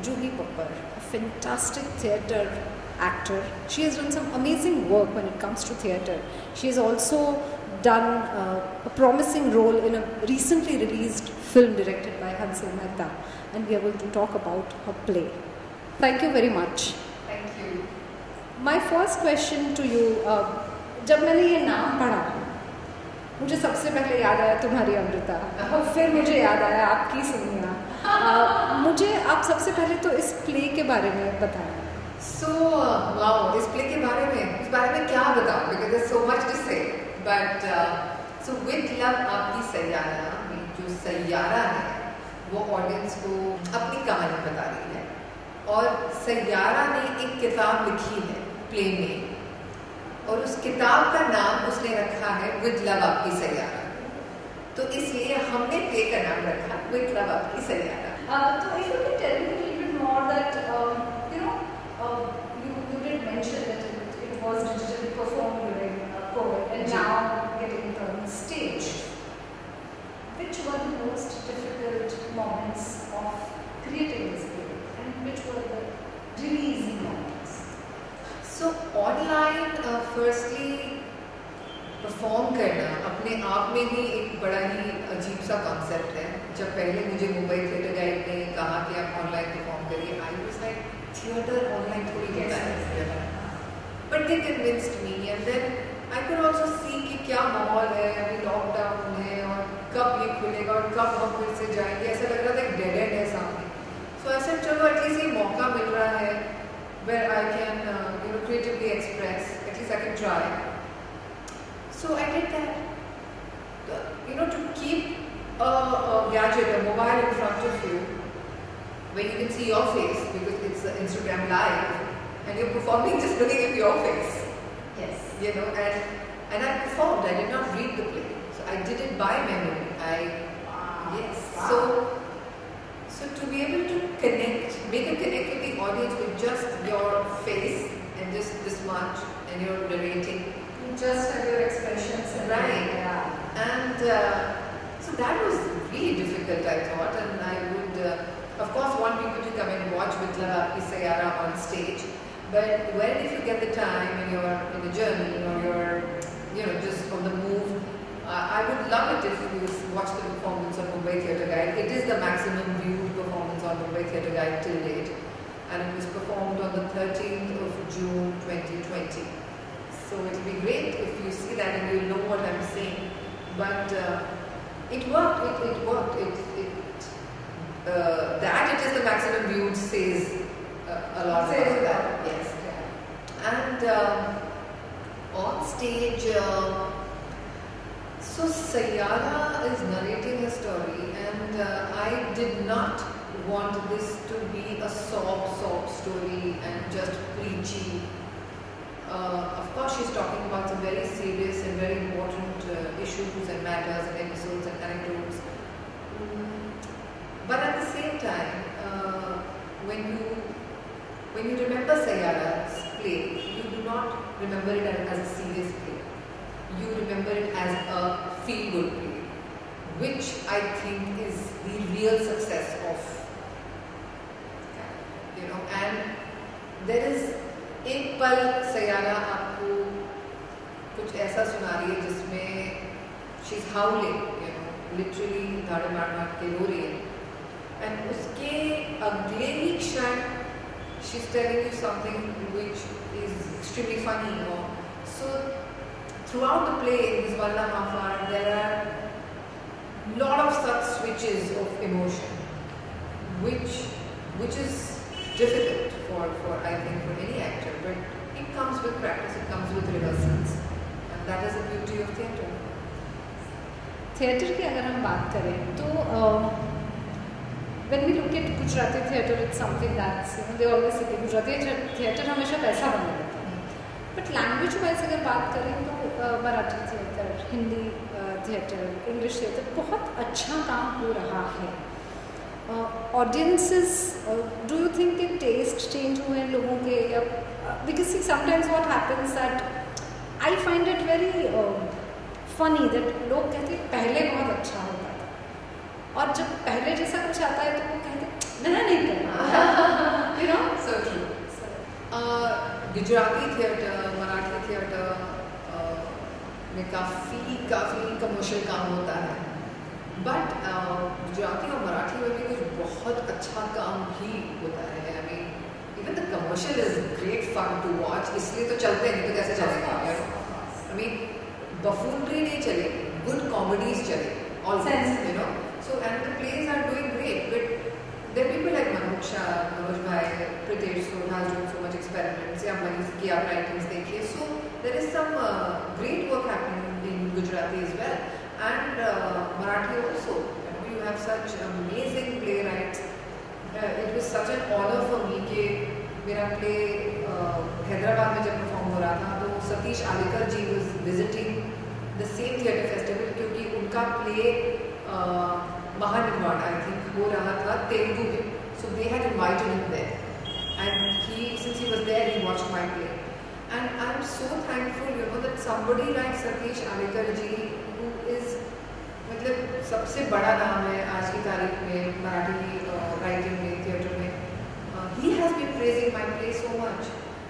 Juhi Babbar, a fantastic theatre actor. She has done some amazing work when it comes to theatre. She has also done a promising role in a recently released film directed by Hansal Mehta, and we are going to talk about her play. Thank you very much. Thank you. My first question to you, जब मैंने ये नाम पढ़ा मुझे सबसे पहले याद आया तुम्हारी अमृता, फिर मुझे याद आया आपकी सोनिया। मुझे आप सबसे पहले तो इस प्ले के बारे में बताएं। वाओ, इस प्ले के बारे में क्या बताऊं, because there's so much to say, but so with love आपकी सैयारा में जो सैयारा है वो ऑडियंस को अपनी कहानी बता रही है, और सैयारा ने एक किताब लिखी है प्ले में, और उस किताब का नाम उसने रखा है विद लव आपकी सैयारा, तो इसलिए हमने प्ले का नाम रखा विद लव आपकी सैयारा। तो if you can tell me a little bit more that you did mention that it was digitally performed during COVID and now getting it on stage. Which were the most difficult moments of creating this play and which were the really easy moments? So online firstly perform करना अपने आप में ही एक बड़ा ही अजीब सा concept है। जब पहले मुझे मुंबई थिएटर गाइड ने कहा कि आप ऑनलाइन परफॉर्म करिए, I was like theatre online थोड़ी होता है, but they convinced me and then I could also see कि क्या माहौल है, अभी लॉकडाउन है और कब ये खुलेगा और कब हम फिर से जाएंगे, ऐसा लग रहा था एक डेड एंड है सामने। सो ऐसा चलो एटलीस्ट ये मौका मिल रहा है where I can creatively express, at least I can try. So I did that. To keep a gadget, a mobile in front of you, where you can see your face because it's Instagram live, and you're performing just looking at your face. Yes. And I performed. I did not read the play, so I did it by memory. Yes. Wow. So to be able to make a connect with the audience with just your face and just this much, and you're narrating. Just have your expressions. Right. Yeah. And so that was really difficult, I thought, and I would, of course, want people to come and watch with Love Aapki Saiyaara on stage. But when if you get the time and you're in a journey or you're, just on the move, I would love it if you watch the performance of Mumbai Theatre Guide. It is the maximum viewed performance on Mumbai Theatre Guide till date, and it was performed on the 13th of June 2020. So it will be great if you see that and you'll know what I'm saying. But it worked. It worked. That it is the maximum viewed says a lot about that. Yes. And on stage. So Saiyaara is narrating a story, and I did not want this to be a sob story and just preachy. Of course, she's talking about some very serious and very important issues and matters and episodes and anecdotes. But at the same time, when you remember Saiyaara's play, you do not remember it as a serious play. You remember it as a feel-good play, which I think is the real success of, and there is एक पल सैयारा आपको कुछ ऐसा सुना रही है जिसमें she's howling, literally धाड़े मार के रो रही है, and उसके अगले ही क्षण she's telling you something which is extremely funny, So throughout the play, in this 1.5 hour, there are lot of such switches of emotion, which is difficult for I think for any actor, but it comes with practice, it comes with rehearsals, and that is the beauty of theatre. Theatre की अगर हम बात करें तो when we look at Gujarati theatre, it's something that's they always say कि Gujarati theatre हमेशा पैसा बना रहता है, but language वाइज अगर बात करें तो Marathi theatre, Hindi theatre, English theatre बहुत अच्छा काम हो रहा है। Audiences, do you think कि taste change हुए हैं लोगों के, या because see sometimes what happens that I find it very funny that लोग कहते हैं पहले बहुत अच्छा होता था, और जब पहले जैसा कुछ आता है तो वो कहते हैं नहीं करना गुजराती थिएटर, मराठी थिएटर में काफ़ी कमर्शियल काम होता है, बट गुजराती और मराठी में भी कुछ बहुत अच्छा काम भी होता है। I mean even the commercial is great fun to watch, इसलिए तो चलते हैं, नहीं तो कैसे चलेगा? आई मीन बफूनरी नहीं चलेगी, गुड कॉमेडीज चले always, you know. So and the plays are doing great, but there are people like Manoj Shah, Manoj Bhai, Pritesh Sood has done so much experiments, या मनीष की आप writings देखिए, so there is some great work happening in Gujarati as well, and Marathi also. You have such amazing playwrights. It was such an honor for me कि मेरा play Hyderabad में जब perform हो रहा था, तो सतीश आलेकर जी was visiting the same theatre festival, क्योंकि उनका play महानिर्वाण आई थिंक हो रहा था तेलुगु में, so they had invited him there, and since he was there, he watched my play, and I'm so thankful, you know, that somebody like Satish Alekar ji, who is मतलब सबसे बड़ा नाम है आज की तारीख में मराठी राइटिंग में, थिएटर में, he has been praising my play so much.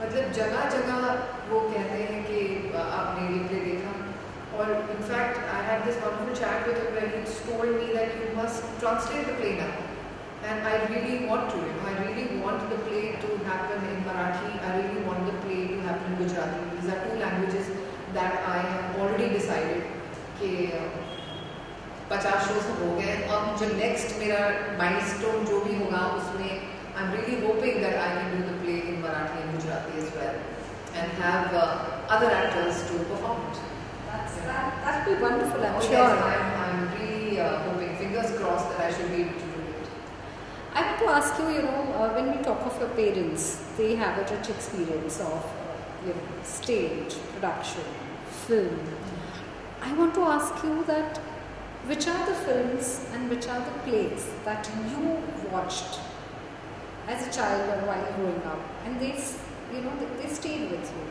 मतलब जगह जगह वो कहते हैं कि आपने ये प्ले देखा, और in fact I had this wonderful chat with him where he told me that you must translate the play now, and I really want to, you know, I really want the play to happen in Marathi, I really want the play to happen in Gujarati. These are two languages that I have already decided कि 50 shows हो गए, अब जो next मेरा milestone जो भी होगा उसमें I'm really hoping that I can do the play in Marathi and Gujarati as well, and have other actors to perform it. That would be wonderful, I'm sure. Yes, I'm really hoping, fingers crossed, that I should be able to do it. I want to ask you, you know, when we talk of your parents, they have a rich experience of stage, production, film. I want to ask you that which are the films and which are the plays that you watched as a child or while growing up, and they stayed with you?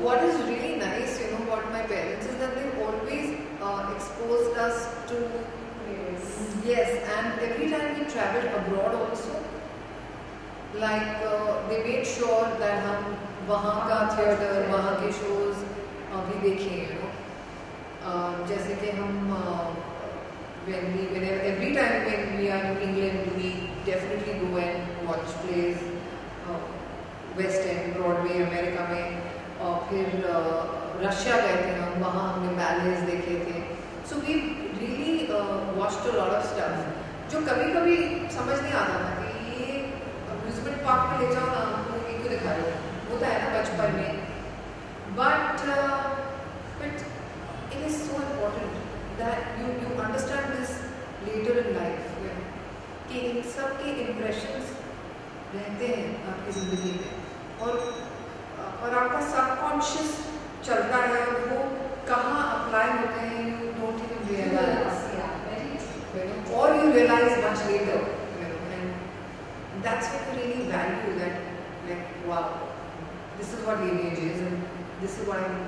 What is really nice, you know, about my parents is that they've always exposed us to yes, and every time we traveled abroad also, like they made sure that हम वहाँ का theatre, वहाँ के shows भी देखें, you know. जैसे कि हम every time when we are in England, we definitely go and watch plays, West End, Broadway, America में, और फिर रशिया गए थे हम, वहाँ हमने बैलेज देखे थे. So we really watched a lot of stuff जो कभी कभी समझ नहीं आता था कि ये अम्यूजमेंट पार्क में ले जाओ ना, तो ये क्यों दिखा रहे हो, होता है ना बचपन में. But it is so important that you understand this later in life, कि इन सब के इम्प्रेशंस रहते हैं आपकी ज़िंदगी में, और आपका सबकॉन्शियस चलता है, और वो कहाँ अप्लाई होते हैं यू डोंट इवन रियलाइज, और you realise much later, and that's what you really value, that like wow, this is what lineage is, and this is what I'm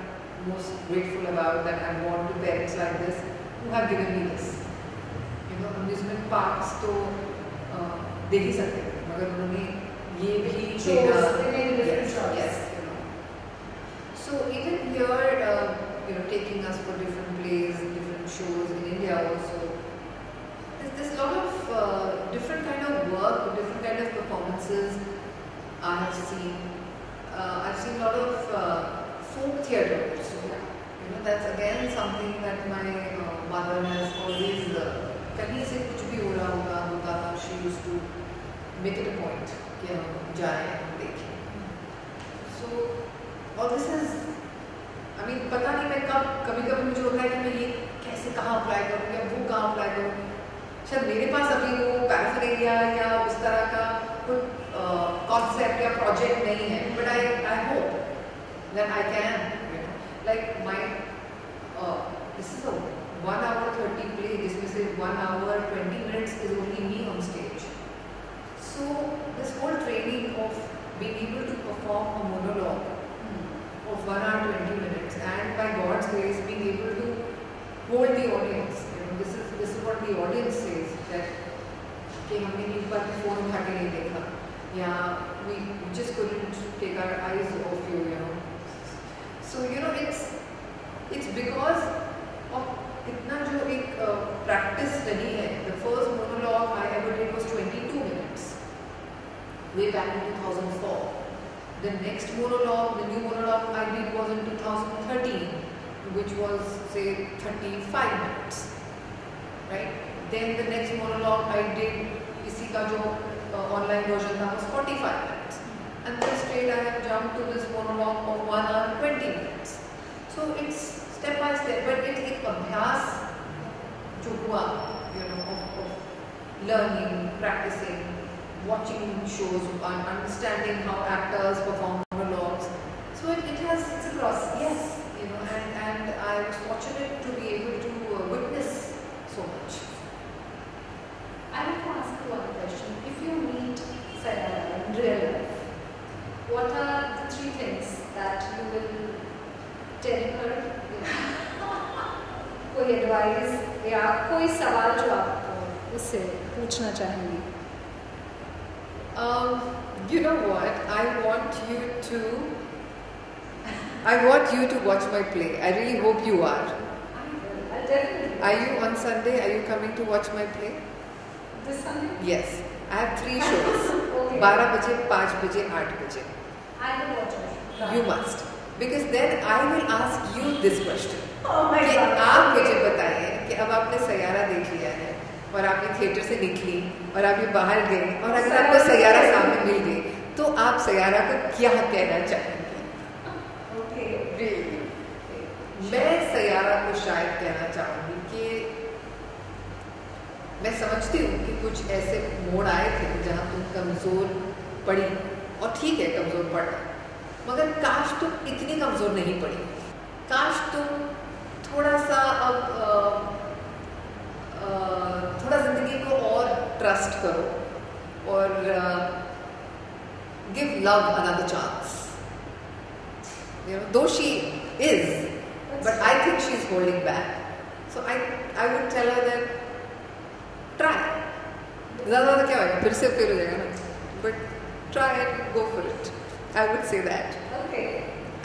most grateful about, that I want to parents like this who have given me this. You know, amusement parks तो दे ही सकते हैं, मगर उन्होंने ये भी देना, yes. So even here, taking us for different plays, different shows in India also, there's a lot of different kind of work, different kind of performances I have seen. I've seen a lot of folk theatre also. That's again something that my mother has always, कहीं से कुछ भी हो रहा होता था, she used to make it a point कि हम जाएं, हम देखें. So और दिस इज, आई मीन पता नहीं मैं कभी कभी मुझे होता है कि मैं ये कैसे कहाँ अप्लाई करूँ या वो कहाँ अप्लाई करूँ. शायद मेरे पास अभी वो पैराफेरेलिया या उस तरह का कोई कॉन्सेप्ट या प्रोजेक्ट नहीं है, but I hope that I can, like my this is a 1 hour 30 play, जिसमें से 1 hour 20 minutes is only me on stage. So this whole training of being able to perform a monologue of 1 hour 20 minutes, and by God's grace being able to hold the audience. This is what the audience says, that कि हमने ऊपर में phone उठा के नहीं देखा, Yeah, we just couldn't take our eyes off you, you know. So you know, it's because of इतना जो एक practice नहीं है. The first monologue I ever did was 22 minutes, way back in 2004. The next monologue, the new monologue I did was in 2013, which was say 35 minutes, right? Then the next monologue I did, इसी का जो online version था was 45 minutes, and then straight I have jumped to this monologue of 1 hour 20 minutes. So it's step by step, but it's एक अभ्यास जो हुआ, you know, of learning, practicing, watching shows, understanding how actors perform monologues. So it has, it's a process, yes, you know, and I was fortunate to be able to witness so much. I want to ask you one question. If you meet Sayara in real life, what are the 3 things that you will tell her? कोई advice या कोई सवाल जो आप उससे पूछना चाहेंगी? You know what? I want you to watch my play. I really hope you are. Definitely. Are you on Sunday? Are you coming to watch my play? This Sunday? Yes. I have 3 shows. Okay. 12 बजे, 5 बजे, 8 बजे. I will watch it. You must. Because then I will ask you this question. Oh my कि God. आप मुझे बताइए कि अब आपने सैयारा देख लिया है और आप ये थिएटर से निकली और आप ये बाहर गए और अगर आपको सैयारा सामने मिल गई तो आप सैयारा को क्या कहना चाहेंगे? Okay. मैं सैयारा को शायद कहना चाहूँगी कि मैं समझती हूँ कि कुछ ऐसे मोड़ आए थे जहाँ तुम कमज़ोर पड़ी, और ठीक है कमज़ोर पड़ा, मगर काश तुम इतनी कमज़ोर नहीं पड़ी. काश तुम थोड़ा सा अब थोड़ा ज़िंदगी को और ट्रस्ट करो और give love another chance. You know, though she is, but I think she's holding back. So I would tell her that try. ज़्यादा क्या होगा, फिर से फिर हो जाएगा ना. But try and go for it. I would say that. Okay.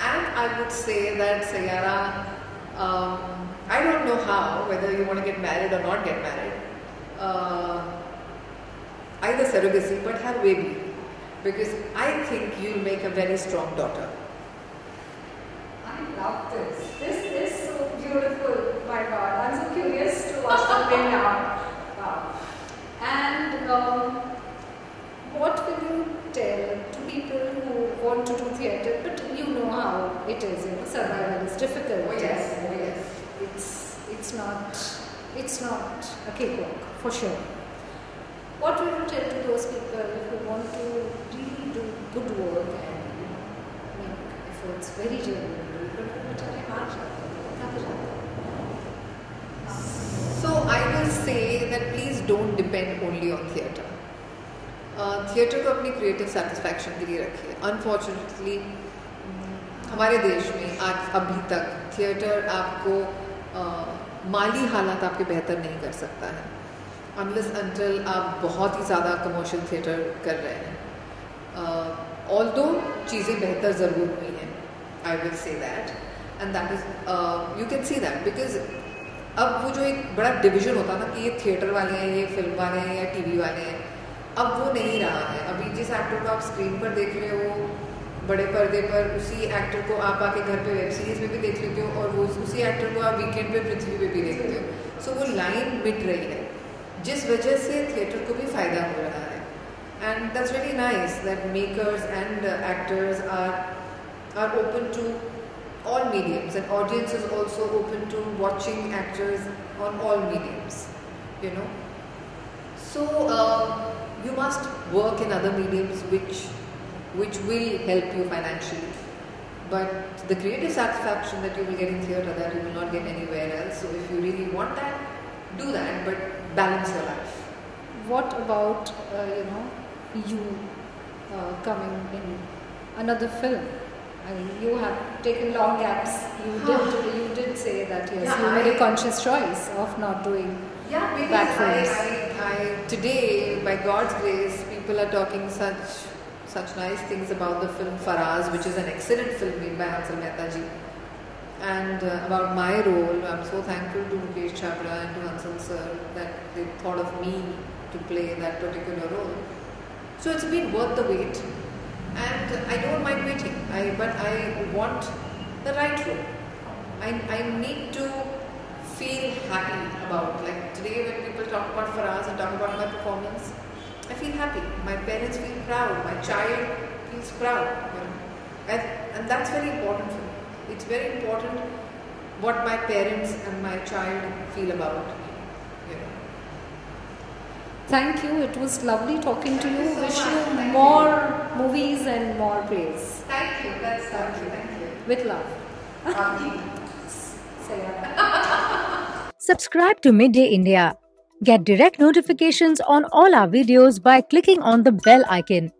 And I would say that Sayara, I don't know how, whether you want to get married or not get married. Either surrogacy, but have baby, because I think you'll make a very strong daughter. I love this. This is so beautiful. My God, I'm so curious to watch the play now. Wow. And what will you tell to people who want to do theatre, but you know how it is, you know, survival is difficult. Oh yes, oh yes. It's not a cakewalk, for sure. What will you tell to those people who want to really do good work and, you know, make efforts very genuinely, but बेचारे हार जाते हैं, थक जाते हैं? So I will say that please don't depend only on theatre. Theatre को अपनी creative satisfaction के लिए रखिए. अनफॉर्चुनेटली हमारे देश में आज अभी तक थिएटर आपको माली हालात आपके बेहतर नहीं कर सकता है, अनलेस अनटिल आप बहुत ही ज़्यादा कमर्शियल थिएटर कर रहे हैं. ऑल्दो चीज़ें बेहतर ज़रूर हुई हैं, I will say that, and that is you can see that because अब वो जो एक बड़ा डिवीज़न होता था कि ये थिएटर वाले हैं, ये फिल्म वाले हैं या टीवी वाले हैं, अब वो नहीं रहा है. अभी जिस एक्टर को आप स्क्रीन पर देख रहे हो बड़े पर्दे पर, उसी एक्टर को आप आके घर पे वेब सीरीज़ में भी देख लेते हो और वो उसी एक्टर को आप वीकेंड पे पृथ्वी पे भी देखते हो. सो वो लाइन मिट रही है, जिस वजह से थिएटर को भी फ़ायदा हो रहा है. And that's very nice that makers and actors are open to all mediums, and audience is also open to watching actors on all mediums, you know. So you must work in other mediums which will help you financially, but the creative satisfaction that you will get in theatre, that you will not get anywhere else. So if you really want that, do that, but balance your life. What about you coming in another film? I mean, you have taken long gaps. You did say that yes, you made a conscious choice of not doing that films. I today, by God's grace, people are talking such such nice things about the film Faraz, which is an excellent film made by Hansal Mehta ji. And about my role, I'm so thankful to Mukesh Chhabra and to Hansal sir that they thought of me to play that particular role. So it's been worth the wait, and I don't mind waiting. But I want the right role. I need to feel happy about, like today when people talk about Faraz and talk about my performance, I feel happy. My parents feel proud. My child feels proud. You know? And that's very important for me. It's very important what my parents and my child feel about me. You know. Thank you. It was lovely talking to you. Thank you so Wish much. you Thank more movies and more praise. Thank you. Thank you. With love. Thank you. Subscribe to Midday India. Get direct notifications on all our videos by clicking on the bell icon.